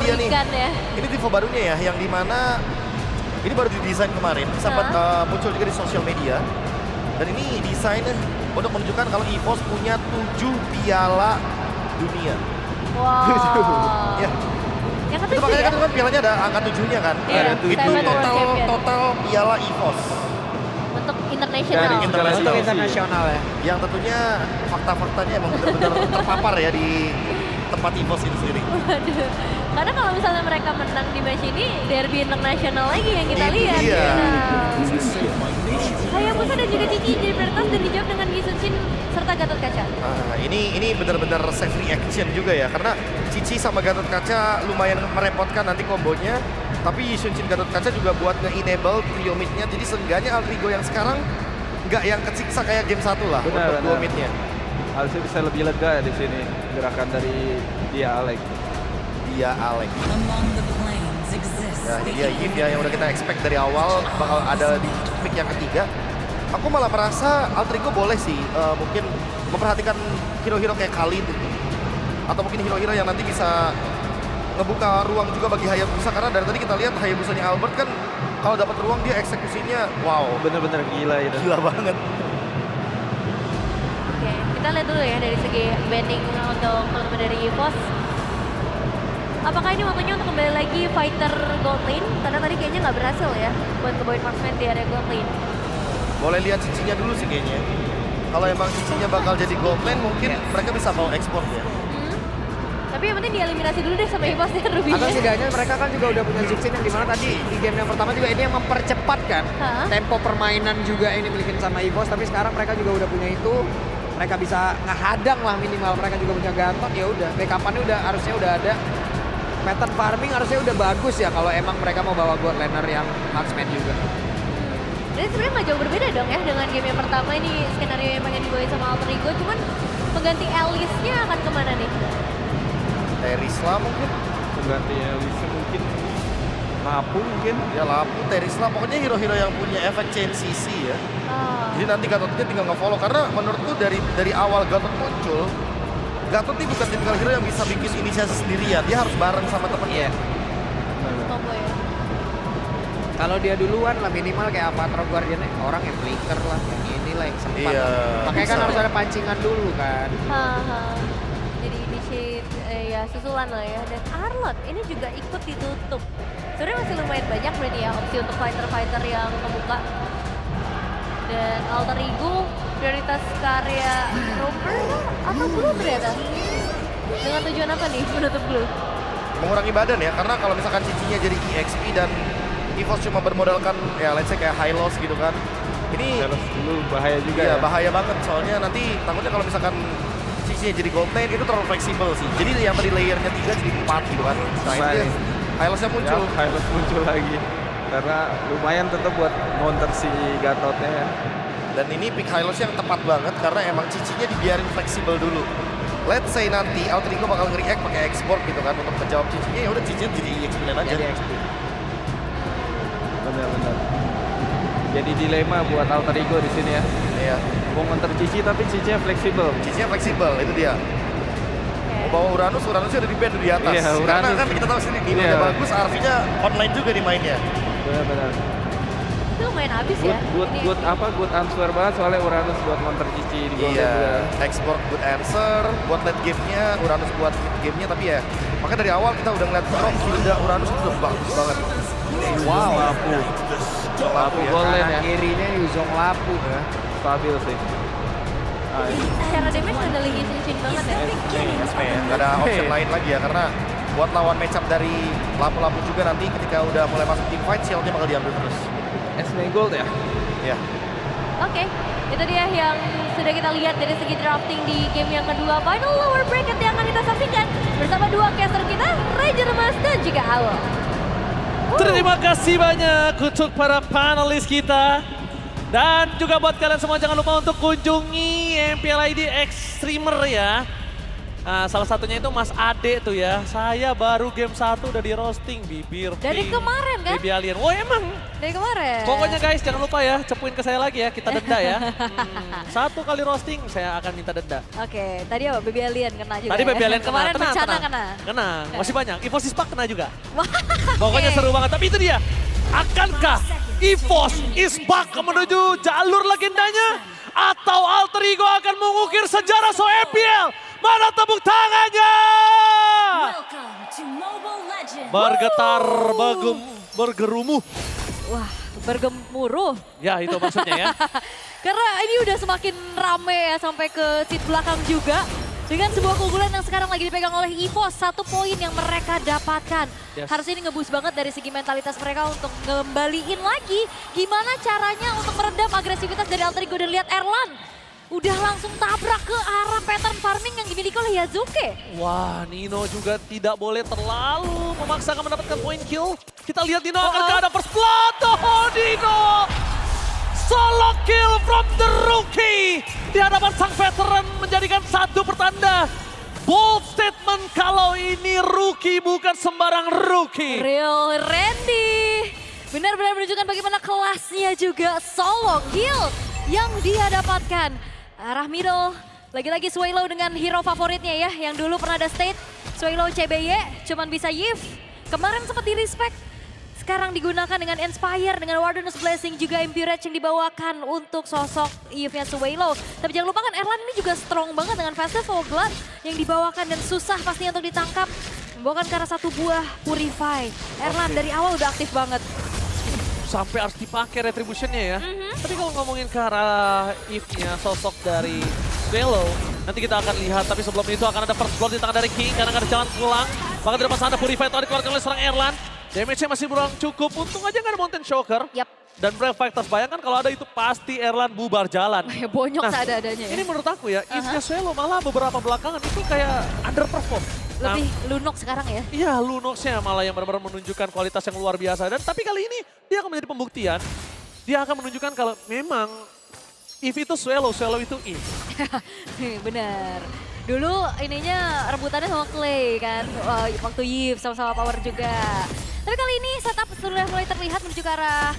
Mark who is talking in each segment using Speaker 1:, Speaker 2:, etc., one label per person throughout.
Speaker 1: dia nih.
Speaker 2: Ikan ya.
Speaker 1: Ini tipe barunya ya, yang dimana ini baru didesain kemarin, sempat muncul juga di sosial media. Dan ini desain untuk menunjukkan kalau EVOS punya 7 piala dunia.
Speaker 2: Wow.
Speaker 1: Ya.
Speaker 2: Yang
Speaker 1: Itu
Speaker 2: ketujuh
Speaker 1: makanya
Speaker 2: ya?
Speaker 1: kan pialanya ada angka 7-nya kan.
Speaker 2: Iya,
Speaker 1: Itu
Speaker 2: Seven World Champion.
Speaker 1: total piala EVOS.
Speaker 2: Untuk internasional.
Speaker 1: Dari
Speaker 3: Untuk internasional ya.
Speaker 1: Yang tentunya fakta-faktanya emang benar-benar terpapar ya di tempat EVOS itu sendiri.
Speaker 2: Waduh. Karena kalau misalnya mereka menang di match ini, derby internasional lagi yang kita
Speaker 1: Itu
Speaker 2: lihat.
Speaker 1: dia.
Speaker 2: Hayabusa dan juga Cici jadi prioritas dan dijawab dengan Gisunshin serta Gatot Kaca.
Speaker 1: Nah, ini benar-benar safe reaction juga ya, karena Cici sama Gatot Kaca lumayan merepotkan nanti kombonya, tapi Shunshin Gatot Kaca juga buat nge-enable trio mid-nya, jadi seenggaknya Altrigo yang sekarang nggak yang kesiksa kayak game 1 lah untuk duo mid-nya.
Speaker 4: Harusnya bisa lebih lega di sini gerakan dari dia Alex.
Speaker 1: Dia Alex.
Speaker 5: Among the planes exists
Speaker 1: Ya, ini
Speaker 5: the
Speaker 1: dia Yves ya yang udah kita expect dari awal bakal ada di pick yang ketiga. Aku malah merasa Altrigo boleh sih mungkin memperhatikan hero-hero kayak Khalid atau mungkin hero-hero yang nanti bisa ngebuka ruang juga bagi Hayabusa, karena dari tadi kita lihat Hayabusanya Albert kan kalau dapat ruang dia eksekusinya wow,
Speaker 4: Bener-bener gila itu.
Speaker 1: gila banget.
Speaker 2: Oke, kita lihat dulu ya dari segi banding untuk teman-teman dari EVOS. Apakah ini waktunya untuk kembali lagi fighter gold lane? Karena tadi kayaknya nggak berhasil ya buat ngebawain marksman di area gold lane.
Speaker 1: Boleh lihat cicinya dulu sih kayaknya. Kalau emang cicinya bakal jadi gold lane mungkin mereka bisa mau ekspor ya.
Speaker 2: Tapi yang penting dieliminasi dulu deh sama EVOS ya Ruby.
Speaker 3: Atau setidaknya mereka kan juga udah punya Zixin yang dimana tadi di game yang pertama juga ini yang mempercepat kan tempo permainan juga ini milikin sama EVOS, tapi sekarang mereka juga udah punya itu, mereka bisa ngehadang lah minimal, mereka juga punya Gatot, ya udah backup-annya udah harusnya udah ada, pattern farming harusnya udah bagus ya kalau emang mereka mau bawa god laner yang marksman juga.
Speaker 2: Jadi sebenarnya nggak jauh berbeda dong ya dengan game yang pertama ini, skenario yang pengen dibawain sama Altrigo, cuman pengganti Alice-nya akan kemana nih?
Speaker 1: Terisla mungkin.
Speaker 4: Pengganti Elise mungkin. Lapu mungkin.
Speaker 1: Ya Lapu, Terisla, pokoknya hero-hero yang punya efek chain CC ya. Jadi nanti Gatotnya tinggal nge-follow, karena menurutku dari awal Gatot muncul, Gatot ini bukan tipikal hero yang bisa bikin inisiasi sendirian, dia harus bareng sama temennya.
Speaker 2: Combo ya.
Speaker 3: Kalau dia duluan lah minimal kayak Avatar Guardian orang yang flicker lah, yang inilah yang sempat.
Speaker 1: Iya,
Speaker 3: Makanya kan
Speaker 1: bisa.
Speaker 3: harus ada pancingan dulu kan.
Speaker 2: Haha. Jadi initiate ya susulan lah ya. Dan Arlot ini juga ikut ditutup. Sebenarnya masih lumayan banyak berarti ya opsi untuk fighter-fighter yang kebuka. Dan Alter Ego prioritas karya Roper atau Blue ternyata? Dengan tujuan apa nih menutup Blue?
Speaker 1: Mengurangi badan ya, karena kalau misalkan cicinya jadi EXP dan EVOS cuma bermodalkan ya let's say kayak high loss gitu kan. Ini
Speaker 4: Harus dulu bahaya juga
Speaker 1: iya,
Speaker 4: ya.
Speaker 1: bahaya banget, soalnya nanti takutnya kalau misalkan cicinya jadi gold lane itu terlalu fleksibel sih. Jadi yang tadi layernya 3 jadi 4 gitu kan. Nah itu
Speaker 4: Baik.
Speaker 1: high lossnya muncul.
Speaker 4: Ya, Hylos muncul lagi. Karena lumayan tetap buat counter si Gatotnya ya.
Speaker 1: Dan ini pick high loss yang tepat banget karena emang cicinya dibiarin fleksibel dulu. Let's say nanti Altrigo bakal nge-react pakai export gitu kan untuk menjawab cicinya, ya udah cicinya jadi EXP lane aja.
Speaker 3: Jadi XP.
Speaker 4: Benar-benar. Jadi dilema buat Alter Ego di sini ya.
Speaker 1: Iya,
Speaker 4: Mau counter Cici tapi Cici fleksibel.
Speaker 1: cicinya fleksibel itu dia. Mau bawa Uranusnya udah di band di atas.
Speaker 4: Iya,
Speaker 1: Karena
Speaker 4: Uranus.
Speaker 1: kan kita tahu sendiri game
Speaker 4: Iya.
Speaker 1: bagus, RV-nya online juga di mainnya.
Speaker 4: Benar-benar.
Speaker 2: Itu lumayan habis
Speaker 4: Good,
Speaker 2: ya.
Speaker 4: good,
Speaker 2: Ini
Speaker 4: good apa? Good answer banget soalnya Uranus buat counter Cici di bawah
Speaker 1: Iya,
Speaker 4: juga.
Speaker 1: export good answer buat late game-nya, Uranus buat mid game-nya, tapi ya makanya dari awal kita udah ngeliat drop Hilda Uranus itu udah bagus banget.
Speaker 4: Wow, Lapu. Lapu
Speaker 1: ya.
Speaker 4: golden ya.
Speaker 3: Kanan kirinya Yuzong Lapu ya.
Speaker 4: Stabil sih. Ah, ini.
Speaker 2: secara damage ada lagi cincin banget ya.
Speaker 1: Gak ada option lain lagi ya, karena buat lawan matchup dari Lapu-Lapu juga nanti ketika udah mulai masuk team fight, shieldnya bakal diambil terus.
Speaker 4: SME Gold ya.
Speaker 1: Ya,
Speaker 2: Oke, itu dia yang sudah kita lihat dari segi drafting di game yang kedua. Final lower bracket yang akan kita saksikan bersama dua caster kita, Ranger Mas dan juga Awo.
Speaker 6: Terima kasih banyak untuk para panelis kita. Dan juga buat kalian semua jangan lupa untuk kunjungi MPL ID Extremer ya. Nah, salah satunya itu Mas Ade tuh ya. Saya baru game 1 udah di roasting, bibir
Speaker 2: Dari
Speaker 6: pink,
Speaker 2: kemarin kan?
Speaker 6: baby alien. Oh emang.
Speaker 2: Dari kemarin.
Speaker 6: Pokoknya guys jangan lupa ya, cepuin ke saya lagi ya, kita denda ya. 1 kali roasting saya akan minta denda.
Speaker 2: Oke, tadi apa? Baby Alien kena juga
Speaker 6: Tadi
Speaker 2: ya?
Speaker 6: baby alien kena,
Speaker 2: Kemarin
Speaker 6: tenang,
Speaker 2: bencana
Speaker 6: tenang.
Speaker 2: kena.
Speaker 6: Kena, masih banyak. EVOS Ispak kena juga.
Speaker 2: Wah,
Speaker 6: Pokoknya
Speaker 2: oke.
Speaker 6: seru banget, tapi itu dia. Akankah EVOS Ispak menuju jalur legendanya? Atau Alter Ego akan mengukir sejarah EPL? Mana tepuk tangannya?
Speaker 5: Welcome to Mobile Legends.
Speaker 6: Bergetar, bergerumuh.
Speaker 2: Wah, bergemuruh.
Speaker 6: Ya itu maksudnya ya.
Speaker 2: Karena ini udah semakin rame ya sampai ke seat belakang juga. Dengan sebuah keunggulan yang sekarang lagi dipegang oleh EVOS, 1 poin yang mereka dapatkan.
Speaker 6: Yes.
Speaker 2: Harusnya ini nge-boost banget dari segi mentalitas mereka untuk ngembaliin lagi gimana caranya untuk meredam agresivitas dari Alter Ego. Dan lihat Erlan udah langsung tabrak ke arah pattern farming yang dimiliki oleh Yazuke.
Speaker 6: Wah, Nino juga tidak boleh terlalu memaksakan mendapatkan poin kill. Kita lihat Nino akan ke arah first blood. Oh, Nino! Solo kill from the rookie. Di hadapan sang veteran menjadikan 1 pertanda. Bold statement kalau ini rookie bukan sembarang rookie.
Speaker 2: Real Randy benar-benar menunjukkan bagaimana kelasnya juga solo kill yang dia dapatkan. Arah middle, lagi-lagi Swallow dengan hero favoritnya ya, yang dulu pernah ada state. Swallow CBY, cuman bisa Yves. Kemarin sempat di respect, sekarang digunakan dengan Inspire, dengan Warden's Blessing, juga Impurage yang dibawakan untuk sosok Yves-nya Swallow. Tapi jangan lupa kan Erlan ini juga strong banget dengan Festival Blood yang dibawakan dan susah pastinya untuk ditangkap. Membawakan ke arah 1 buah Purify. Erlan dari awal udah aktif banget.
Speaker 6: Sampai harus dipakai retributionnya ya. Tapi kalau ngomongin ke arah Eve-nya, sosok dari Swallow, nanti kita akan lihat. Tapi sebelum itu akan ada first blood di tangan dari King karena nggak ada jalan pulang. Bahkan di depan sana Purify telah dikeluarkan oleh seorang Erlan. Damage-nya masih kurang cukup. Untung aja nggak ada Mountain Shocker.
Speaker 2: Yap.
Speaker 6: Dan Brave Fighters, bayangkan kalau ada itu pasti Erlan bubar jalan.
Speaker 2: Bonyok
Speaker 6: Nah,
Speaker 2: seadanya ya.
Speaker 6: Ini menurut aku ya, Eve-nya Swallow malah beberapa belakangan itu kayak underperform. Nah,
Speaker 2: Lebih lunok sekarang ya.
Speaker 6: iya, Lunox-nya malah yang benar-benar menunjukkan kualitas yang luar biasa. Dan tapi kali ini dia akan menjadi pembuktian. Dia akan menunjukkan kalau memang If itu Swallow, Swallow itu If.
Speaker 2: Bener. Dulu ininya rebutannya sama Clay kan, waktu Yves sama-sama power juga. Tapi kali ini setup sudah mulai terlihat menuju ke arah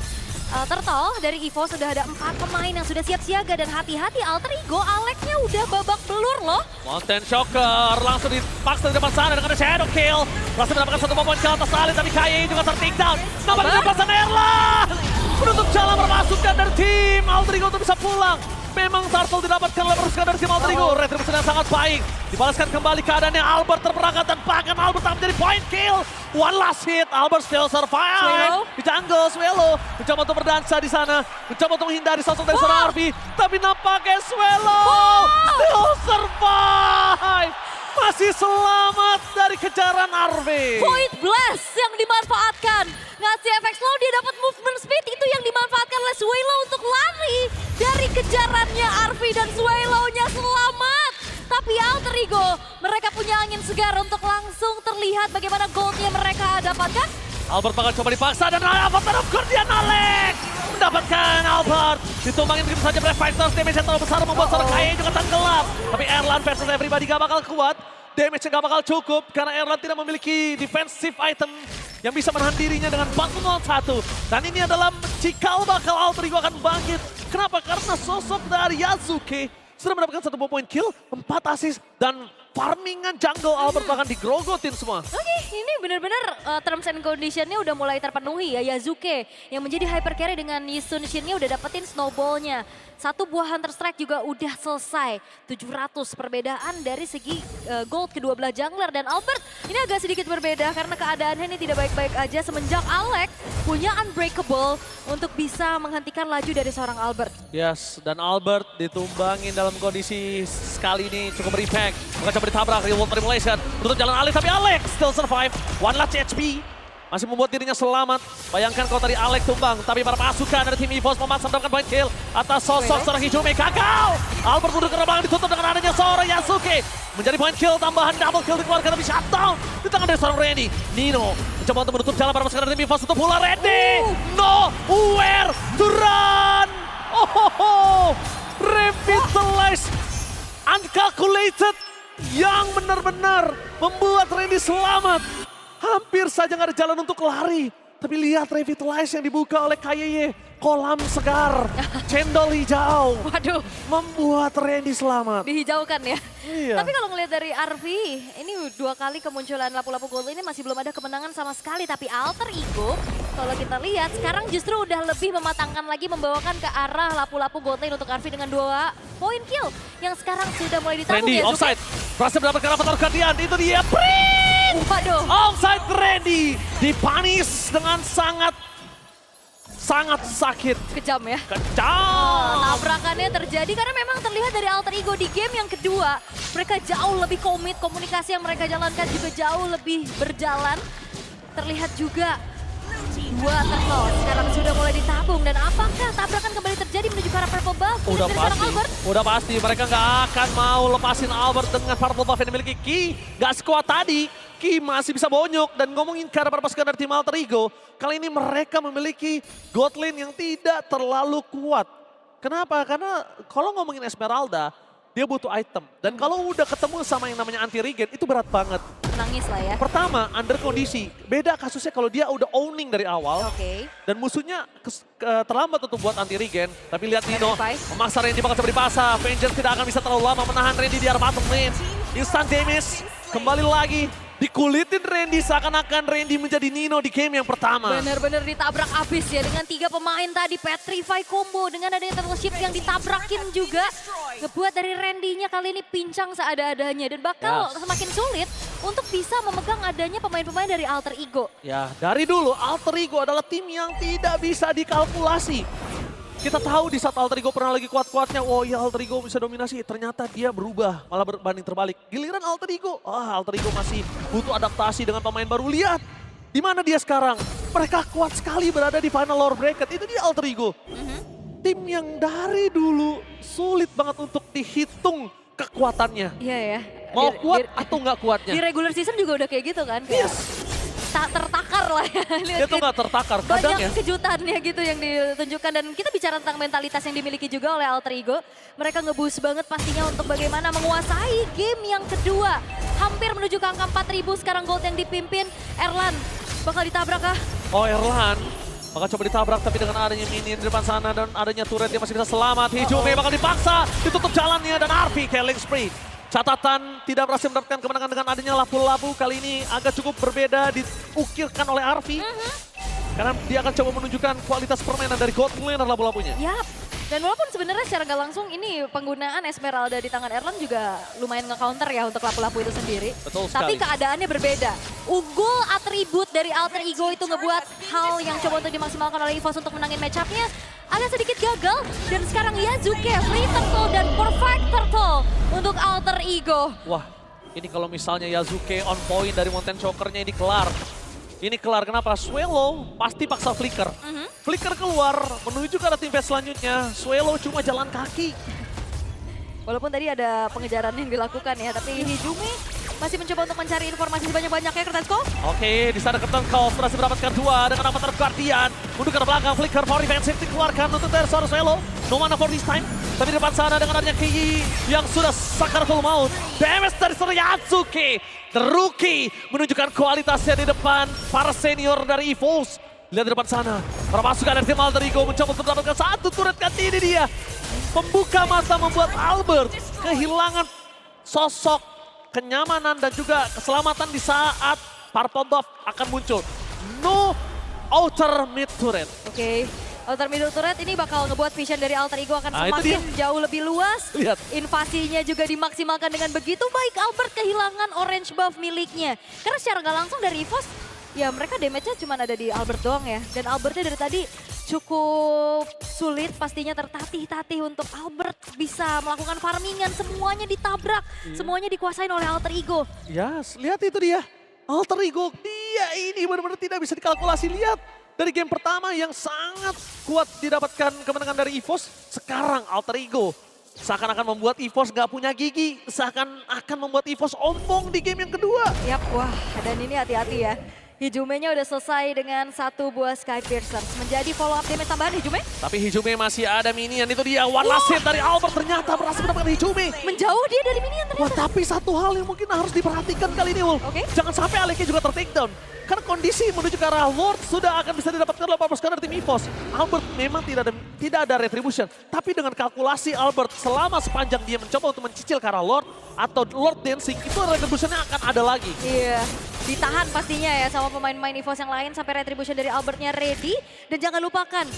Speaker 2: Turtle. Dari EVO sudah ada 4 pemain yang sudah siap siaga dan hati-hati Alter Ego, Alec-nya udah babak belur loh.
Speaker 6: Mountain Shocker langsung dipaksa di depan sana dengan ada Shadow Kill. Langsung mendapatkan 1 poin kill atas Ali, tapi KAY juga ter-take down. Nampak di depan sana Erlan! Menutup jalan memasukkan dari tim Alter Ego untuk bisa pulang. Memang Turtle didapatkan oleh perusahaan dari tim Alter Ego. Retribution yang sangat baik. Dibalaskan kembali keadaannya Albert terperangkap dan bahkan Albert akan menjadi point kill. One last hit, Albert still survive.
Speaker 2: Swallow.
Speaker 6: Di jungle, Swallow mencoba untuk berdansa di sana. Mencoba untuk menghindari sosok dari seorang Arvi. Tapi nampaknya Swallow still survive. Masih selamat dari kejaran Arvi.
Speaker 2: Point blast yang dimanfaatkan. Ngasih efek slow, dia dapat movement speed. Itu yang dimanfaatkan oleh Swallow untuk lari dari kejarannya Arvi. Dan Swallow-nya selamat. Tapi Alter Ego, mereka punya angin segar untuk langsung terlihat bagaimana gold-nya mereka dapatkan.
Speaker 6: Albert bakal coba dipaksa dan Avatar of Guardian Alex mendapatkan Albert. Ditumbangin begitu saja Brave Fighters, damage yang terlalu besar membuat seorang KAY juga tenggelam. Tapi Erlan versus everybody gak bakal kuat. Damage yang gak bakal cukup karena Erlan tidak memiliki defensive item yang bisa menahan dirinya dengan batu 1. Dan ini adalah cikal bakal Alter Ego akan bangkit. Kenapa? Karena sosok dari Yazuke sudah mendapatkan 1 poin kill, 4 assist, dan farmingan jungle Albert bahkan digrogotin semua.
Speaker 2: Oke, ini benar-benar terms and condition-nya udah mulai terpenuhi ya. Yazuke yang menjadi hyper carry dengan Yisun Shin-nya udah dapetin snowball-nya. 1 buah Hunter Strike juga udah selesai. 700 perbedaan dari segi gold kedua belah jungler. Dan Albert ini agak sedikit berbeda karena keadaannya ini tidak baik-baik aja semenjak Alex punya Unbreakable untuk bisa menghentikan laju dari seorang Albert.
Speaker 6: Yes, dan Albert ditumbangin dalam kondisi sekali ini cukup berimpact. Bukan coba ditabrak, real world manipulation. Menutup jalan Alex, tapi Alex still survive. One last HP. Masih membuat dirinya selamat. Bayangkan kalau tadi Alex tumbang, tapi para pasukan dari tim EVOS memaksa mendapatkan point kill atas sosok seorang Hijume. Gagal! Albert mundur ke lapangan ditutup dengan adanya seorang Yasuke. Menjadi point kill, tambahan double kill dikeluarkan, tapi shutdown di tangan dari seorang Randy. Nino mencoba untuk menutup jalan para pasukan dari tim EVOS untuk pula Randy. Nowhere to run! Oh, revitalize, uncalculated. yang benar-benar membuat Randy selamat. Hampir saja nggak ada jalan untuk lari. Tapi lihat revitalize yang dibuka oleh KYY. Kolam segar, cendol hijau.
Speaker 2: Waduh,
Speaker 6: Membuat Randy selamat.
Speaker 2: dihijaukan ya.
Speaker 6: Iya.
Speaker 2: Tapi kalau ngelihat dari RV, ini 2 kali kemunculan lapu-lapu gold ini masih belum ada kemenangan sama sekali. Tapi Alter Ego, kalau kita lihat sekarang justru udah lebih mematangkan lagi membawakan ke arah lapu-lapu gold lane untuk RV dengan 2 poin kill. Yang sekarang sudah mulai ditabung
Speaker 6: Randy
Speaker 2: ya. Zuki.
Speaker 6: offside, berhasil mendapatkan avatar guardian. Itu dia, Prince!
Speaker 2: Waduh.
Speaker 6: Offside Randy, dipanis dengan sangat sakit.
Speaker 2: Kejam ya.
Speaker 6: Kejam.
Speaker 2: Tabrakannya terjadi karena memang terlihat dari Alter Ego di game yang kedua. Mereka jauh lebih komit, komunikasi yang mereka jalankan juga jauh lebih berjalan. Terlihat juga 2 turtle sekarang sudah mulai ditabung. Dan apakah tabrakan kembali terjadi menuju ke arah purple buff? Ini
Speaker 6: Udah
Speaker 2: dari seorang
Speaker 6: pasti,
Speaker 2: Albert.
Speaker 6: udah pasti. Mereka nggak akan mau lepasin Albert dengan purple buff yang dimiliki Ki. Nggak sekuat tadi. Ki masih bisa bonyok. Dan ngomongin ke arah pasukan dari tim Alter Ego, kali ini mereka memiliki god lane yang tidak terlalu kuat. Kenapa? Karena kalau ngomongin Esmeralda, dia butuh item. Dan kalau udah ketemu sama yang namanya anti regen, itu berat banget.
Speaker 2: Nangis lah ya.
Speaker 6: Pertama, under kondisi. Beda kasusnya kalau dia udah owning dari awal.
Speaker 2: Oke.
Speaker 6: Dan musuhnya terlambat untuk buat anti regen. Tapi lihat Nino,
Speaker 2: Verify.
Speaker 6: memaksa Randy bakal coba dipasang. Vengeance tidak akan bisa terlalu lama menahan Randy di arah bottom lane. Instant damage, kembali lagi. Dikulitin Randy seakan-akan Randy menjadi Nino di game yang pertama.
Speaker 2: Bener-bener ditabrak abis ya dengan 3 pemain tadi. Petrify combo dengan adanya turtle ship yang ditabrakin juga. Ngebuat dari Randy-nya kali ini pincang seada-adanya. Dan bakal semakin sulit untuk bisa memegang adanya pemain-pemain dari Alter Ego.
Speaker 6: Ya, dari dulu Alter Ego adalah tim yang tidak bisa dikalkulasi. Kita tahu di saat Alter Ego pernah lagi kuat-kuatnya, oh ya Alter Ego bisa dominasi. Ternyata dia berubah, malah berbanding terbalik. Giliran Alter Ego, Alter Ego masih butuh adaptasi dengan pemain baru. Lihat, di mana dia sekarang? Mereka kuat sekali berada di final lore bracket. Itu dia Alter Ego. Tim yang dari dulu sulit banget untuk dihitung kekuatannya.
Speaker 2: Iya ya.
Speaker 6: Mau kuat atau nggak kuatnya.
Speaker 2: Di regular season juga udah kayak gitu kan. Kayak tertakar lah ya.
Speaker 6: Dia tuh nggak tertakar, kadang
Speaker 2: Banyak
Speaker 6: ya.
Speaker 2: kejutannya gitu yang ditunjukkan. Dan kita bicara tentang mentalitas yang dimiliki juga oleh Alter Ego. Mereka nge-boost banget pastinya untuk bagaimana menguasai game yang kedua. Hampir menuju ke angka 4.000 sekarang gold yang dipimpin. Erlan bakal ditabrak kah?
Speaker 6: Oh Erlan, bakal coba ditabrak tapi dengan adanya minion di depan sana dan adanya turret dia masih bisa selamat. Hijaume bakal dipaksa, ditutup jalannya dan RV killing spree. Catatan tidak berhasil mendapatkan kemenangan dengan adanya lapu-lapu. Kali ini agak cukup berbeda diukirkan oleh RV. Karena dia akan coba menunjukkan kualitas permainan dari god laner lapu-lapunya.
Speaker 2: Yap. Dan walaupun sebenarnya secara gak langsung ini penggunaan Esmeralda di tangan Erlan juga lumayan nge-counter ya untuk lapu-lapu itu sendiri.
Speaker 6: Betul
Speaker 2: Tapi
Speaker 6: sekali.
Speaker 2: keadaannya berbeda. Unggul atribut dari Alter Ego itu ngebuat hal yang coba untuk dimaksimalkan oleh EVOS untuk menangin match-up-nya agak sedikit gagal. Dan sekarang Yazuke, Free Turtle dan Perfect Turtle untuk Alter Ego.
Speaker 6: Wah, ini kalau misalnya Yazuke on point dari Mountain Choker-nya ini kelar. Ini kelar, kenapa? Swallow pasti paksa flicker. Flicker keluar, menuju ke arah tim phase selanjutnya. Swallow cuma jalan kaki.
Speaker 2: Walaupun tadi ada pengejaran yang dilakukan ya, tapi Hijumi masih mencoba untuk mencari informasi sebanyak-banyaknya, Kertasko.
Speaker 6: Oke, di sana Curtain Call berhasil mendapatkan 2 dengan avatar Guardian. Mundur ke belakang, flicker for defensive dikeluarkan untuk dari seorang Swallow. No mana for this time. Tapi di depan sana dengan adanya Kiyi yang sudah sakaratul maut. Damage dari seorang Yazuki. The rookie menunjukkan kualitasnya di depan para senior dari EVOS. Lihat di depan sana, para pasukan dari tim Alter Ego mencoba untuk mendapatkan 1 turret kan ini dia. Pembuka mata membuat Albert kehilangan sosok kenyamanan dan juga keselamatan di saat Purple Buff akan muncul. No outer mid turret.
Speaker 2: Oke, Outer Middle Turret ini bakal ngebuat vision dari Alter Ego akan
Speaker 6: Nah, itu
Speaker 2: semakin jauh lebih luas.
Speaker 6: Lihat.
Speaker 2: Invasinya juga dimaksimalkan dengan begitu baik. Albert kehilangan orange buff miliknya. Karena secara nggak langsung dari EVOS, ya mereka damage-nya cuma ada di Albert doang ya. Dan Albertnya dari tadi cukup sulit, pastinya tertatih-tatih untuk Albert bisa melakukan farmingan. Semuanya ditabrak, semuanya dikuasain oleh Alter Ego.
Speaker 6: Ya, lihat itu dia. Alter Ego, dia ini benar-benar tidak bisa dikalkulasi. Lihat, dari game pertama yang sangat kuat didapatkan kemenangan dari EVOS, sekarang Alter Ego seakan-akan membuat EVOS nggak punya gigi, seakan-akan membuat EVOS ompong di game yang kedua.
Speaker 2: Yap, wah dan ini hati-hati ya. Hijume-nya udah selesai dengan 1 buah Sky Piercer. Menjadi follow up damage tambahan Hijume.
Speaker 6: Tapi Hijume masih ada minion, itu dia. One last hit dari Albert ternyata berhasil mendapatkan Hijume.
Speaker 2: Menjauh dia dari minion ternyata.
Speaker 6: Wah, tapi satu hal yang mungkin harus diperhatikan kali ini, Wolf.
Speaker 2: Oke.
Speaker 6: Jangan sampai Aleki juga ter-takedown. Karena kondisi menuju ke arah Lord sudah akan bisa didapatkan oleh pasukan dari tim EVOS. Albert memang tidak ada retribution. Tapi dengan kalkulasi Albert selama sepanjang dia mencoba untuk mencicil ke arah Lord atau Lord dancing, itu retributionnya akan ada lagi.
Speaker 2: Iya, ditahan pastinya ya sama pemain-pemain EVOS yang lain sampai retribution dari Albertnya ready. Dan jangan lupakan,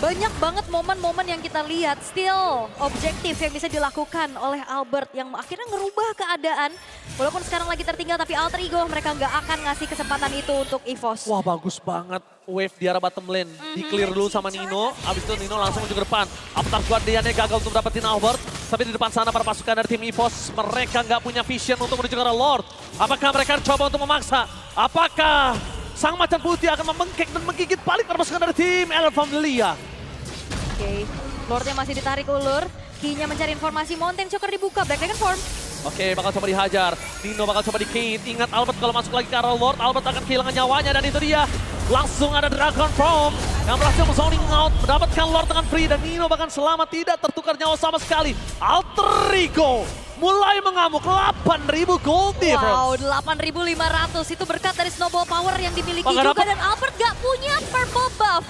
Speaker 2: banyak banget momen-momen yang kita lihat still objektif yang bisa dilakukan oleh Albert yang akhirnya ngerubah keadaan. Walaupun sekarang lagi tertinggal tapi alter ego mereka nggak akan ngasih kesempatan itu untuk EVOS.
Speaker 6: Wah, bagus banget wave di arah bottom lane. Di-clear dulu sama Nino, abis itu Nino langsung menuju ke depan. Avatar Guardiannya gagal untuk dapetin Albert. Tapi di depan sana para pasukan dari tim EVOS, mereka nggak punya vision untuk menuju ke arah Lord. Apakah mereka coba untuk memaksa? Apakah Sang Macan Putih akan membengkek dan menggigit balik para pasukan dari tim El Familia?
Speaker 2: Oke, Lordnya masih ditarik ulur. Key-nya mencari informasi, Mountain Choker dibuka, Black Dragon Form.
Speaker 6: Oke, bakal coba dihajar. Nino bakal coba di-kit. Ingat Albert kalau masuk lagi ke arah Lord, Albert akan kehilangan nyawanya dan itu dia. Langsung ada Dragon Form yang berhasil zoning out, mendapatkan Lord dengan free dan Nino bahkan selamat tidak tertukar nyawa sama sekali. Alter Ego mulai mengamuk 8.000 gold difference.
Speaker 2: Wow, 8.500 itu berkat dari snowball power yang dimiliki
Speaker 6: Oh, nggak
Speaker 2: juga
Speaker 6: dapet.
Speaker 2: dan Albert gak punya purple buff.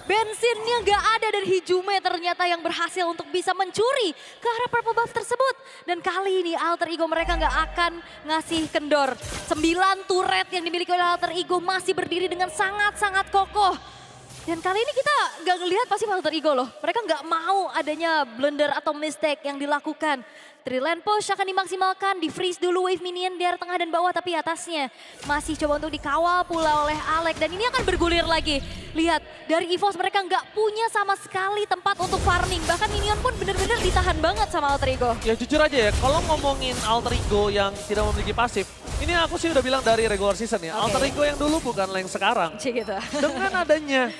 Speaker 2: Bensinnya gak ada dan Hijume ternyata yang berhasil untuk bisa mencuri ke arah purple buff tersebut. Dan kali ini alter ego mereka gak akan ngasih kendor. 9 turret yang dimiliki oleh alter ego masih berdiri dengan sangat-sangat kokoh. Dan kali ini kita gak ngelihat pasti alter ego loh. Mereka gak mau adanya blunder atau mistake yang dilakukan. Three-lane push akan dimaksimalkan, di-freeze dulu wave minion di arah tengah dan bawah, tapi atasnya masih coba untuk dikawal pula oleh Alek. Dan ini akan bergulir lagi. Lihat, dari EVOS mereka nggak punya sama sekali tempat untuk farming. Bahkan minion pun benar-benar ditahan banget sama Alter Ego.
Speaker 6: Ya jujur aja ya, kalau ngomongin Alter Ego yang tidak memiliki pasif, ini aku sih udah bilang dari regular season ya.
Speaker 2: Oke.
Speaker 6: Alter Ego yang dulu bukanlah yang sekarang.
Speaker 2: Cik gitu.
Speaker 6: Dengan adanya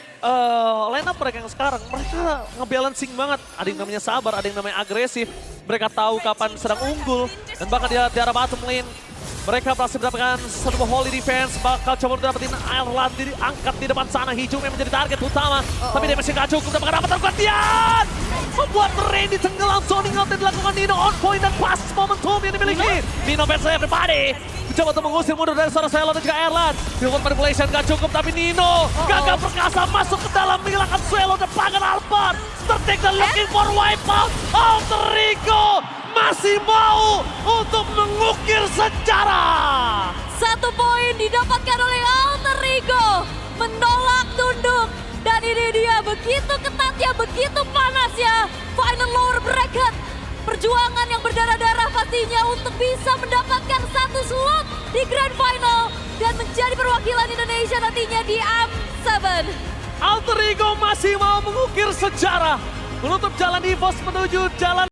Speaker 6: line up mereka yang sekarang, mereka ngebalancing banget. Ada yang namanya sabar, ada yang namanya agresif. Mereka tahu kapan sedang unggul. Dan bahkan di arah bottom lane, mereka berhasil mendapatkan satu holy defense. Bakal coba untuk dapetin Ireland diangkat di depan sana. Hijume yang menjadi target utama. Tapi damage nggak cukup, dapatkan Avatar Guardian. Membuat Rain ditenggelam, zoning out yang dilakukan Nino on point dan pas momentum yang dimiliki. Nino versus everybody. Coba untuk mengusir mundur dari seorang Swelo dan juga Ireland. Field manipulation gak cukup tapi Nino gagal perkasa masuk ke dalam menghilangkan Swelo dan Pagan Albert. Tertik dan looking for wipeout. Alter Ego masih mau untuk mengukir sejarah.
Speaker 2: 1 poin didapatkan oleh Alter Ego. Menolak tunduk. Dan ini dia begitu ketatnya, begitu panasnya. Final lower bracket. Perjuangan yang berdarah-darah pastinya untuk bisa mendapatkan 1 slot di Grand Final. Dan menjadi perwakilan Indonesia nantinya di AM7.
Speaker 6: Alter Ego masih mau mengukir sejarah. Menutup jalan EVOS menuju jalan